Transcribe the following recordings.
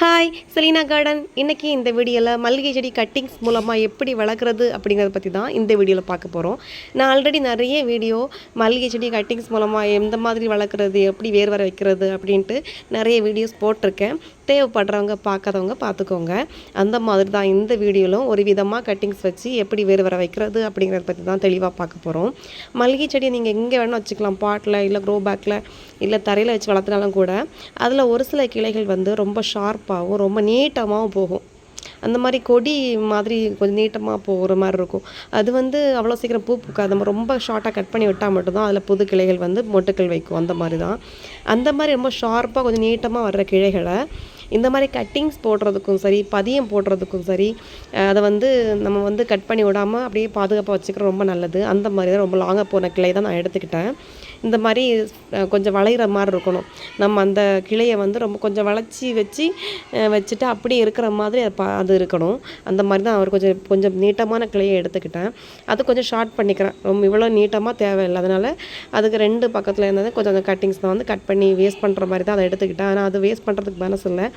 Hi Selena garden. இன்றைக்கி இந்த வீடியோவில் மல்லிகை செடி கட்டிங்ஸ் மூலமாக எப்படி வளர்க்குறது அப்படிங்கிறத பற்றி தான் இந்த வீடியோவில் பார்க்க போகிறோம். நான் ஆல்ரெடி நிறைய வீடியோ மல்லிகை செடி கட்டிங்ஸ் மூலமாக எந்த மாதிரி வளர்க்குறது, எப்படி வேர் வர வைக்கிறது அப்படின்ட்டு நிறைய வீடியோஸ் போட்டிருக்கேன். தேவைப்படுறவங்க பார்க்காதவங்க பார்த்துக்கோங்க. அந்த மாதிரி தான் இந்த வீடியோவிலும் ஒரு விதமாக கட்டிங்ஸ் வச்சு எப்படி வேர் வர வைக்கிறது அப்படிங்கிறத பற்றி தான் தெளிவாக பார்க்க போகிறோம். மல்லிகை செடியை நீங்கள் எங்கே வேணால் வச்சுக்கலாம், பாட்டில் இல்லை க்ரோ பேக்கில் இல்லை தரையில் வச்சு வளர்த்துனாலும் கூட அதில் ஒரு சில கிளைகள் வந்து ரொம்ப ஷார்ப்பாகவும் ரொம்ப நீட்டமாகவும் போகும். அந்த மாதிரி கொடி மாதிரி கொஞ்சம் நீட்டமாக போகிற மாதிரி இருக்கும். அது வந்து அவ்வளோ சீக்கிரம் பூ பூக்காது. நம்ம ரொம்ப ஷார்ட்டாக கட் பண்ணி விட்டால் மட்டும்தான் அதில் புது கிளைகள் வந்து மொட்டுக்கள் வைக்கும். அந்த மாதிரி தான். அந்த மாதிரி ரொம்ப ஷார்ப்பாக கொஞ்சம் நீட்டமாக வர்ற கிளைகளை இந்த மாதிரி கட்டிங்ஸ் போடுறதுக்கும் சரி, பதியம் போடுறதுக்கும் சரி, அதை வந்து நம்ம வந்து கட் பண்ணி விடாமல் அப்படியே பாதுகாப்பாக வச்சுக்கிறது ரொம்ப நல்லது. அந்த மாதிரி தான் ரொம்ப லாங்காக போன கிளை தான் நான் எடுத்துக்கிட்டேன். இந்த மாதிரி கொஞ்சம் வளைகிற மாதிரி இருக்கணும். நம்ம அந்த கிளையை வந்து ரொம்ப கொஞ்சம் வளைச்சி வச்சுட்டு அப்படியே இருக்கிற மாதிரி அது இருக்கணும். அந்த மாதிரி தான் அவர் கொஞ்சம் நீட்டமான கிளையை எடுத்துக்கிட்டேன். அது கொஞ்சம் ஷார்ட் பண்ணிக்கிறேன். ரொம்ப இவ்வளோ நீட்டமாக தேவையில்லை. அதனால் அதுக்கு 2 பக்கத்தில் இருந்தது கொஞ்சம் அந்த கட்டிங்ஸ் தான் வந்து கட் பண்ணி வேஸ்ட் பண்ணுற மாதிரி தான் அதை எடுத்துக்கிட்டேன். ஆனால் அது வேஸ்ட் பண்ணுறதுக்கு மனசு இல்லை.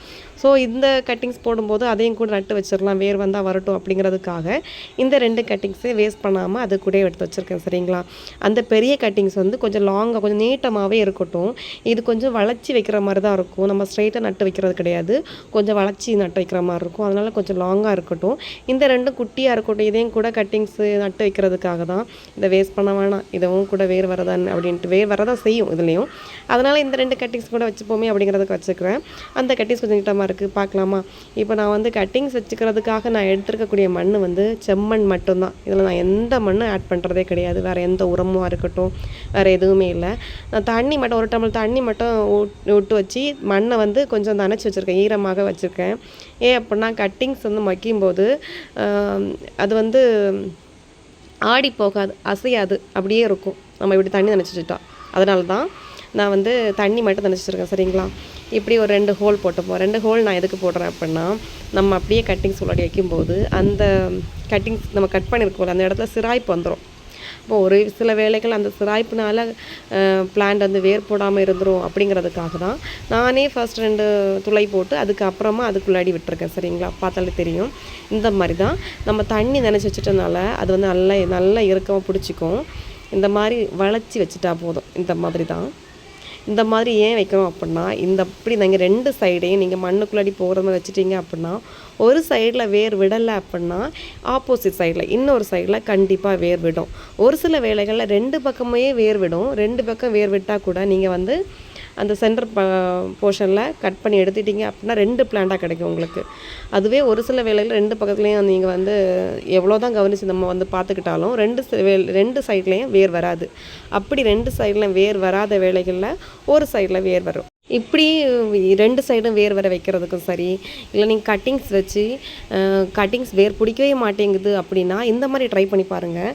ஸோ இந்த கட்டிங்ஸ் போடும்போது அதையும் கூட நட்டு வச்சிடலாம், வேர் வந்தால் வரட்டும் அப்படிங்கிறதுக்காக இந்த 2 கட்டிங்ஸை வேஸ்ட் பண்ணாமல் அது கூட எடுத்து வச்சுருக்கேன். சரிங்களா? அந்த பெரிய கட்டிங்ஸ் வந்து கொஞ்சம் லாங்காக கொஞ்சம் நீட்டமாகவே இருக்கட்டும். இது கொஞ்சம் வளைச்சி வைக்கிற மாதிரி தான் இருக்கும். நம்ம ஸ்ட்ரைட்டாக நட்டு வைக்கிறது கிடையாது, கொஞ்சம் வளைச்சி நட்டு வைக்கிற மாதிரி இருக்கும். அதனால் கொஞ்சம் லாங்காக இருக்கட்டும். இந்த 2 குட்டியாக இருக்கட்டும். இதையும் கூட கட்டிங்ஸு நட்டு வைக்கிறதுக்காக தான். இதை வேஸ்ட் பண்ண வேணாம், இதுவும் கூட வேர் வரதான் அப்படின்ட்டு வேர் வரதான் செய்யும் இதுலேயும். அதனால் இந்த 2 கட்டிங்ஸ் கூட வச்சுப்போமே அப்படிங்கிறதுக்கு வச்சுக்கிறேன். அந்த கட்டிங்ஸ் கொஞ்சம் நீட்டமாக இருக்குது, பார்க்கலாமா? இப்போ நான் வந்து கட்டிங்ஸ் வச்சுக்கிறதுக்காக நான் எடுத்துருக்கக்கூடிய மண் வந்து செம்மண் மட்டும்தான். இதில் நான் எந்த மண்ணும் ஆட் பண்ணுறதே கிடையாது. வேறு எந்த உரமாக இருக்கட்டும், வேறு எதுவுமே இல்லை. நான் தண்ணி மட்டும் ஒரு டம்ளர் தண்ணி மட்டும் விட்டு வச்சு மண்ணை வந்து கொஞ்சம் நனைச்சி வச்சுருக்கேன், ஈரமாக வச்சுருக்கேன். ஏன் அப்படின்னா கட்டிங்ஸ் வந்து வைக்கும்போது அது வந்து ஆடி போகாது, அசையாது, அப்படியே இருக்கும் நம்ம இப்படி தண்ணி நனைச்சி வச்சுட்டோம். அதனால தான் நான் வந்து தண்ணி மட்டும் நனைச்சிருக்கேன். சரிங்களா? இப்படி ஒரு 2 ஹோல் போட்டுப்போம். 2 ஹோல் நான் எதுக்கு போடுறேன் அப்படின்னா, நம்ம அப்படியே கட்டிங்ஸ் உள்ளாடி வைக்கும்போது அந்த கட்டிங்ஸ் நம்ம கட் பண்ணியிருக்கோம்ல அந்த இடத்துல சிராய்ப்பு வந்துடும். இப்போ ஒரு சில வேளைகள் அந்த சிராய்ப்புனால பிளான்ட் வந்து வேர் போடாமல் இருந்துடும். அப்படிங்கிறதுக்காக தான் நானே ஃபர்ஸ்ட் 2 துளை போட்டு அதுக்கப்புறமா அதுக்குள்ளாடி விட்டுருக்கேன். சரிங்களா? பார்த்தாலே தெரியும். இந்த மாதிரி தான் நம்ம தண்ணி நினச்சி வச்சுட்டனால அது வந்து நல்லா இறுக்கமாக பிடிச்சிக்கும். இந்த மாதிரி வளைச்சி வச்சுட்டா போதும். இந்த மாதிரி தான். இந்த மாதிரி ஏன் வைக்கணும் அப்படின்னா, இப்படி நீங்கள் 2 சைடையும் நீங்கள் மண்ணுக்குள்ளாடி போகிற மாதிரி வச்சுட்டீங்க அப்படின்னா, ஒரு சைடில் வேர் விடலை அப்படின்னா ஆப்போசிட் சைடில் இன்னொரு சைடில் கண்டிப்பாக வேர் விடும். ஒரு சில வேளைகளில் 2 பக்கமே வேர் விடும். 2 பக்கம் வேர் விட்டால் கூட நீங்கள் வந்து அந்த சென்டர் போர்ஷனில் கட் பண்ணி எடுத்துட்டிங்க அப்படின்னா 2 பிளான்ட்டாக கிடைக்கும் உங்களுக்கு. அதுவே ஒரு சில வேளையில் 2 பக்கத்துலேயும் நீங்கள் வந்து எவ்வளோ தான் கவனித்து நம்ம வந்து பார்த்துக்கிட்டாலும் 2 சைட்லேயும் வேர் வராது. அப்படி 2 சைடில் வேர் வராத வேளைகளில் ஒரு சைடில் வேர் வரும். இப்படி 2 சைடும் வேர் வர வைக்கிறதுக்கும் சரி, இல்லை நீங்கள் கட்டிங்ஸ் வச்சு கட்டிங்ஸ் வேர் பிடிக்கவே மாட்டேங்குது அப்படின்னா இந்த மாதிரி ட்ரை பண்ணி பாருங்கள்.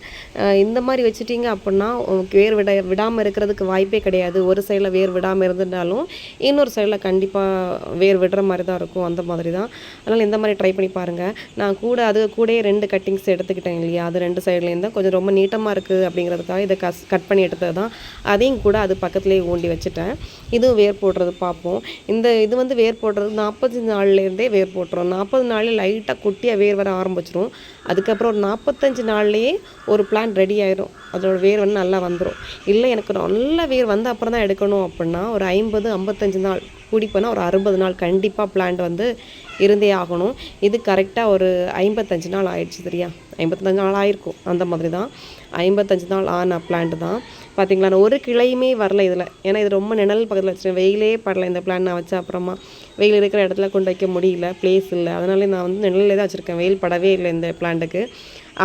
இந்த மாதிரி வச்சுட்டிங்க அப்படின்னா வேர் விடாமல் இருக்கிறதுக்கு வாய்ப்பே கிடையாது. ஒரு சைடில் வேர் விடாமல் இருந்துட்டாலும் இன்னொரு சைடில் கண்டிப்பாக வேர் விடுற மாதிரி தான் இருக்கும். அந்த மாதிரி தான். அதனால் இந்த மாதிரி ட்ரை பண்ணி பாருங்கள். நான் அது கூடயே 2 கட்டிங்ஸ் எடுத்துக்கிட்டேன் இல்லையா, அது 2 சைட்லேருந்து கொஞ்சம் ரொம்ப நீட்டமாக இருக்குது அப்படிங்கிறதுக்காக இதை கட் பண்ணி எடுத்தது தான். அதையும் கூட அது பக்கத்துலேயே ஊண்டி வச்சுட்டேன். இதுவும் வேர் போடுறது பார்ப்போம். இது வந்து வேர் போடுறது 40 நாள்லேருந்தே வேர் போட்டுரும். 40 நாளில் லைட்டாக குட்டியாக வேர் வர ஆரம்பிச்சிடும். அதுக்கப்புறம் ஒரு 45 நாள்லேயே ஒரு பிளான்ட் ரெடி ஆயிடும். அதோட வேர் வந்து நல்லா வந்துடும். இல்லை எனக்கு நல்ல வேர் வந்து அப்புறம் தான் எடுக்கணும் அப்படின்னா ஒரு 50-55 நாள், கூடி போனால் ஒரு 60 நாள் கண்டிப்பாக பிளான்ட் வந்து இருந்தே ஆகணும். இது கரெக்டாக ஒரு 55 நாள் ஆயிடுச்சு. சரியா? 55 நாள் ஆயிருக்கும். அந்த மாதிரி தான் 55 நாள் ஆன பிளான்ட் தான். பார்த்திங்களா? நான் ஒரு கிளையுமே வரல இதில். ஏன்னா இது ரொம்ப நிழல் பக்கத்தில் வச்சுருக்கேன். வெயிலே படலை இந்த பிளான் நான் வச்ச அப்புறமா. வெயில் இருக்கிற இடத்துல கொண்டு வைக்க முடியல, பிளேஸ் இல்லை. அதனாலே நான் வந்து நிழலே தான் வச்சுருக்கேன். வெயில் படவே இல்லை இந்த பிளான்ட்டுக்கு.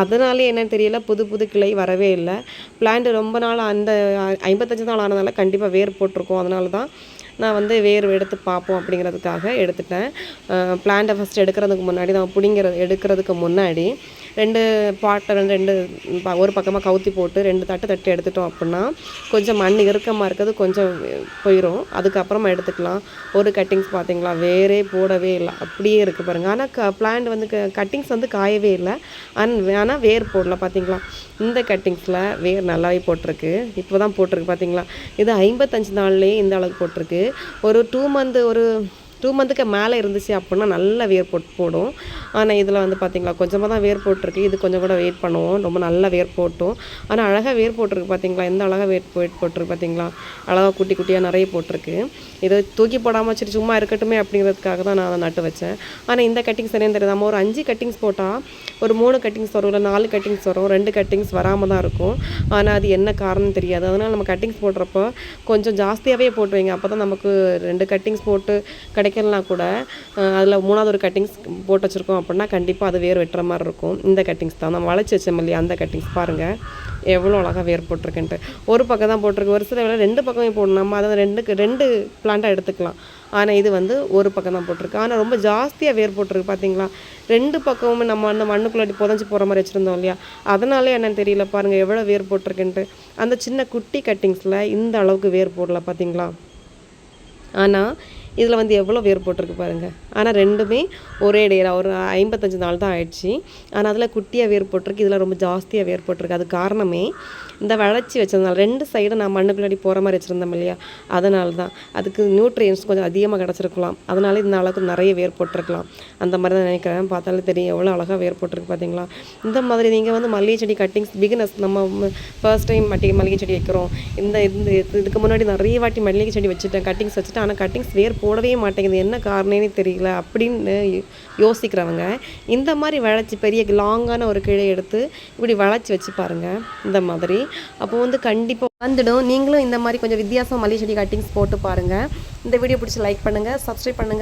அதனாலே என்னன்னு தெரியல, புது கிளை வரவே இல்லை. பிளான்ட் ரொம்ப நாள் அந்த 55 நாள் ஆனதால கண்டிப்பாக வேர் போட்டிருக்கோம். அதனால தான் நான் வந்து வேர் எடுத்து பார்ப்போம் அப்படிங்கிறதுக்காக எடுத்துட்டேன். பிளான்ட்டை ஃபஸ்ட் எடுக்கிறதுக்கு முன்னாடி 2 பாட்டை 2 ஒரு பக்கமாக கவுத்தி போட்டு 2 தட்டு எடுத்துட்டோம் அப்படின்னா கொஞ்சம் மண் இறுக்கமாக இருக்கிறது கொஞ்சம் போயிடும். அதுக்கப்புறமா எடுத்துக்கலாம். ஒரு கட்டிங்ஸ் பார்த்திங்களா, வேரே போடவே இல்லை, அப்படியே இருக்குது பாருங்கள். ஆனால் பிளான்ட் வந்து கட்டிங்ஸ் வந்து காயவே இல்லை. ஆனால் வேர் போடல. பார்த்திங்களா? இந்த கட்டிங்ஸில் வேர் நல்லாவே போட்டிருக்கு. இப்போ தான் போட்டிருக்கு. பார்த்திங்களா? இது 55 நாள்லேயே இந்த அளவுக்கு போட்டிருக்கு. ஒரு 2 மந்த் ஒரு 2 மந்த்துக்கு மேலே இருந்துச்சு அப்படின்னா நல்லா வேர் போடும். ஆனால் இதில் வந்து பார்த்திங்களா கொஞ்சமாக தான் வேர் போட்டிருக்கு. இது கொஞ்சம் கூட வெயிட் பண்ணுவோம், ரொம்ப நல்லா வேர் போட்டும். ஆனால் அழகாக வேர் போட்டிருக்கு பார்த்திங்களா, எந்த அழகாக வேர் போட்டிருக்கு பார்த்திங்களா, அழகாக குட்டி குட்டியாக நிறைய போட்டிருக்கு. இதை தூக்கி போடாமல் சரி சும்மா இருக்கட்டுமே அப்படிங்கிறதுக்காக தான் நான் அதை நட்டு வச்சேன். ஆனால் இந்த கட்டிங்ஸ் என்னன்னு தெரியாது, நம்ம ஒரு 5 கட்டிங்ஸ் போட்டால் ஒரு 3 கட்டிங்ஸ் வரும், இல்லை 4 கட்டிங்ஸ் வரும், 2 கட்டிங்ஸ் வராமல் தான் இருக்கும். ஆனால் அது என்ன காரணம் தெரியாது. அதனால் நம்ம கட்டிங்ஸ் போடுறப்போ கொஞ்சம் ஜாஸ்தியாகவே போட்டு வைங்க. அப்போ தான் நமக்கு 2 கட்டிங்ஸ் போட்டு கிடைக்கலாம் கூட அதில் 3வது ஒரு கட்டிங்ஸ் போட்டு வச்சுருக்கோம் அப்படின்னா கண்டிப்பாக அது வேர் வெட்டுற மாதிரி இருக்கும். இந்த கட்டிங்ஸ் தான் நம்ம வளைச்சி வச்சோம் இல்லையா, அந்த கட்டிங்ஸ் பாருங்கள் எவ்வளோ அழகாக வேர் போட்டிருக்குன்ட்டு. ஒரு பக்கம் தான் போட்டிருக்கு, ஒரு சில வேலை 2 பக்கமே போடணும். நம்ம அதை 2 பிளான்ட்டாக எடுத்துக்கலாம். ஆனால் இது வந்து ஒரு பக்கம் தான் போட்டிருக்கு. ஆனால் ரொம்ப ஜாஸ்தியாக வேர் போட்டிருக்கு பார்த்தீங்களா. 2 பக்கமுமே நம்ம அந்த மண்ணுக்குள்ளே புதஞ்சி போகிற மாதிரி வச்சுருந்தோம் இல்லையா, அதனாலே என்னன்னு தெரியல பாருங்கள் எவ்வளோ வேர் போட்டிருக்குன்ட்டு. அந்த சின்ன குட்டி கட்டிங்ஸில் இந்த அளவுக்கு வேர் போடல பார்த்தீங்களா. ஆனால் இதில் வந்து எவ்வளோ வேர் போட்டிருக்கு பாருங்கள். ஆனால் 2மே ஒரே டேரா ஒரு 55 நாள் தான் ஆயிடுச்சு. ஆனால் அதில் குட்டியாக வேர் போட்டிருக்கு, இதில் ரொம்ப ஜாஸ்தியாக வேர் போட்டிருக்கு. அது காரணமே இந்த வளைச்சி வச்சதுனால 2 சைடும் நான் மண்ணுக்குள்ளாடி போகிற மாதிரி வச்சுருந்தோம் இல்லையா, அதனால தான். அதுக்கு நியூட்ரியன்ஸ் கொஞ்சம் அதிகமாக கிடச்சிருக்கலாம், அதனால இந்த அளவுக்கு நிறைய வேர் போட்டிருக்கலாம். அந்த மாதிரி தான் நினைக்கிறேன். பார்த்தாலே தெரியும் எவ்வளோ அழகாக வேர் போட்டிருக்கு பார்த்தீங்களா. இந்த மாதிரி நீங்கள் வந்து மல்லிகை செடி கட்டிங்ஸ் பிகினர்ஸ், நம்ம ஃபர்ஸ்ட் டைம் மல்லிகை செடி வைக்கிறோம். இதுக்கு முன்னாடி நிறைய வாட்டி மல்லிகை செடி வச்சுட்டேன், கட்டிங்ஸ் வச்சுட்டேன். ஆனால் கட்டிங்ஸ் வேர் போடவே மாட்டேங்குது, என்ன காரணம்னே தெரியல அப்படின்னு யோசிக்கிறவங்க இந்த மாதிரி வளைச்சி பெரிய லாங்கான ஒரு கிளை எடுத்து இப்படி வளைச்சி வச்சு பாருங்கள் இந்த மாதிரி. அப்போ வந்து கண்டிப்பாக வந்துடும். நீங்களும் இந்த மாதிரி கொஞ்சம் வித்தியாசம் மல்லிகை செடி கட்டிங்ஸ் போட்டு பாருங்கள். இந்த வீடியோ பிடிச்சி லைக் பண்ணுங்கள், சப்ஸ்கிரைப் பண்ணுங்கள்.